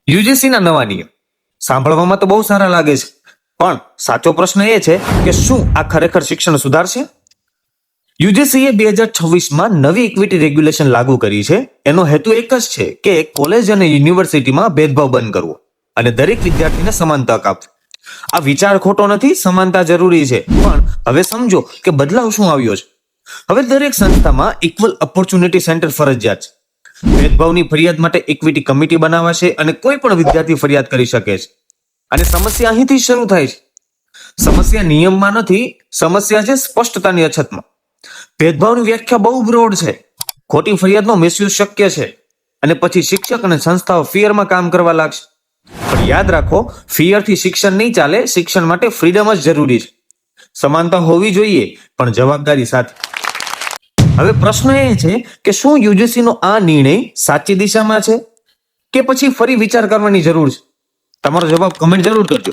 UGC ના નવા નિયમ સાંભળવામાં તો બહુ સારા લાગે છે, પણ સાચો પ્રશ્ન એ છે કે શું આ ખરેખર શિક્ષણ સુધારશે? યુજીસીએ 2026માં નવી ઇક્વિટી રેગ્યુલેશન લાગુ કરી છે. એનો હેતુ એક જ છે કે કોલેજ અને યુનિવર્સિટીમાં ભેદભાવ બંધ કરવો અને દરેક વિદ્યાર્થીને સમાન તક આપવી. આ વિચાર ખોટો નથી, સમાનતા જરૂરી છે, પણ હવે સમજો કે બદલાવ શું આવ્યો છે. હવે દરેક સંસ્થામાં ઇક્વલ ઓપોર્ચ્યુનિટી સેન્ટર ફરજિયાત છે. ભેદભાવની ફરિયાદ માટે ઇક્વિટી કમિટી બનાવાશે અને કોઈ પણ વિદ્યાર્થી ફરિયાદ કરી શકે છે. અને સમસ્યા અહીંથી શરૂ થાય છે. સમસ્યા નિયમમાં નથી, સમસ્યા છે સ્પષ્ટતાની અછતમાં. ભેદભાવની વ્યાખ્યા બહુ બ્રોડ છે. ખોટી ફરિયાદનો મિસયુઝ શક્ય છે અને પછી શિક્ષક અને સંસ્થાઓ ફિયરમાં કામ કરવા લાગશે. પણ યાદ રાખો, ફિયરથી શિક્ષણ નહીં ચાલે. શિક્ષણ માટે ફ્રીડમ જ જરૂરી છે. સમાનતા હોવી જોઈએ, પણ જવાબદારી સાથે. હવે પ્રશ્ન એ છે કે શું યુજીસી નો આ નિર્ણય સાચી દિશામાં છે કે પછી ફરી વિચાર કરવાની જરૂર છે? તમારો જવાબ કમેન્ટ જરૂર કરજો.